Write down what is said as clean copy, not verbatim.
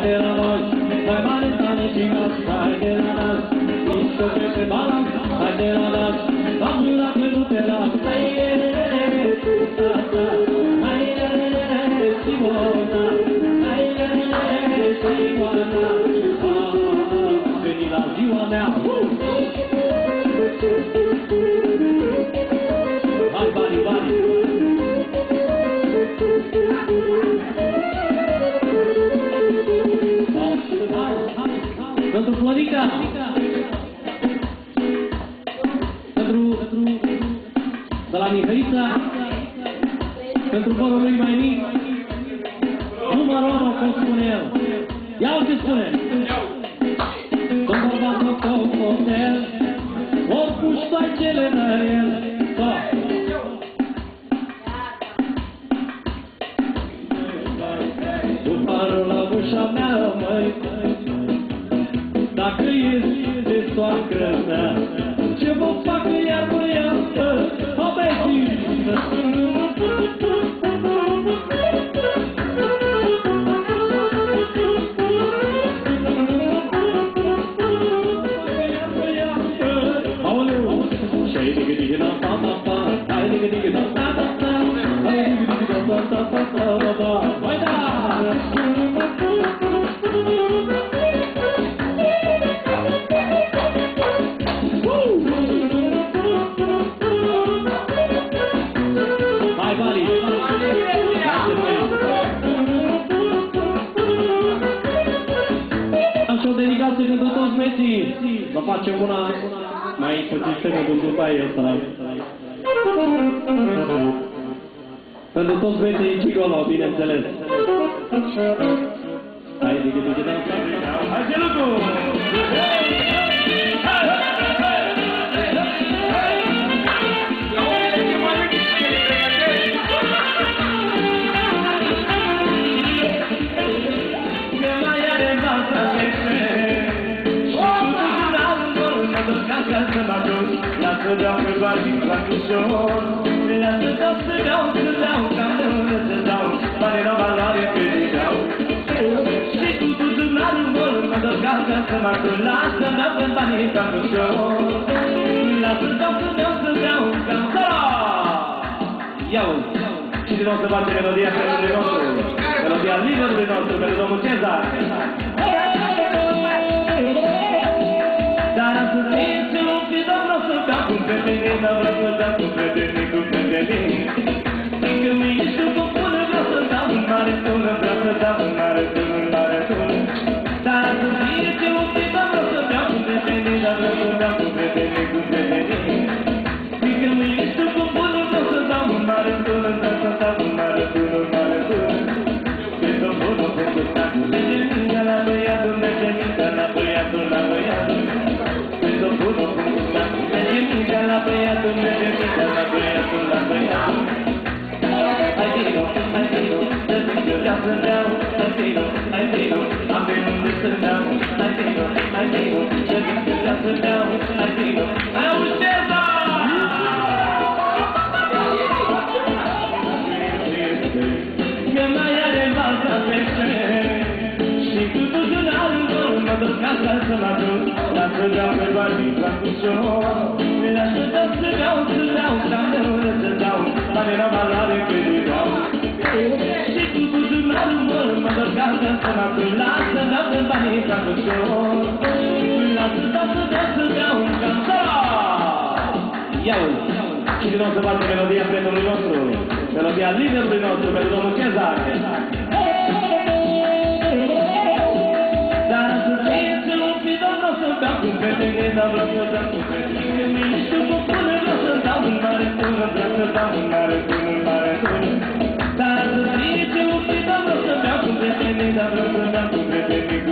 de la noi, mai mare ca muzicat, hai de la nas, discotecă balans, hai de la nas, am jurat că nu te las, hai de la Simona, hai de la Simona, a venit la ziua mea. Hai, bani, bani! Pentru Florinca! Pentru de la Mihăița! Pentru borul lui mai mic! Numărul 1, cum spune el! Ia-o ce spune! Când bărbatul tău hotel, oricum stai cele de el! Dufarul la ușa mea, măi, dacă ești de soacră mea, ce vă facă iar băiată, abezină? Aoleu, și-ai digă-digă da-ta-ta-ta, hai digă-digă da-ta-ta-ta, hai digă-digă da-ta-ta-ta, hai da! Pentru toți meții, vă facem una mai puțin pentru după aia ăsta. Pentru toți meții Gigolo, bineînțeles. Hai, digă-digă, hai, Gelucu! Lasă beau pe bani la cușor, lasă dau să beau, ca mână să dau, bani la valoare pe dau. Și cu tuzunarul mor, mă dă gata să mă duc, lasă beau pe bani la cușor, lasă dau să beau, ca mână. Ia-o! Cine o să face melodia pentru nostru? Melodia liderului nostru, pentru domnul Cezar. Dar să zice un fidă, vreau să beau cu prieteni, dar vreau să beau cu prieteni, cu prieteni. Încă mâine știu cum pune, vreau să dau un mare tună, vreau să dau un mare tună, un mare tună. Dar să zice un fidă, vreau să beau cu prieteni, dar vreau să beau cu prieteni, cu prieteni. Încă mâine știu cum pune, vreau să dau un mare tună, vreau să dau un mare tună, un mare tună. Pentru bunul, pentru stacul, merge la băiatul, merge la băiatul, la băiatul. La băiatul, la băiatul, la băiatul. Hai vino, să zice vreau să beau. Hai vino, am venit de să beau. Hai vino, să zice vreau să beau. Hai vino, hai auzi Cezar! Că mai are valsa pe cer și cu tuzunarul lor mă duc casa să mă duc. Lasă beau pe bani la cușor, lasă dau să beau, ca mână să dau, bani la valoare pe dau. Și cu tuzunarul lor mă duc casa să mă duc, lasă beau pe bani la cușor, lasă dau să beau, ca mână. Ia-o! Cine o să face melodia prietenului nostru? Melodia liderului nostru, pentru domnul Cezar. Dar să zice un fidă, vreau să beau cu prieteni, dar vreau să beau cu prieteni. Că mâine știu cum pune, vreau să dau un mare tună, vreau să dau un mare tună, un mare tună. Dar să zice un fidă, vreau să beau cu prieteni, dar vreau să beau cu prieteni.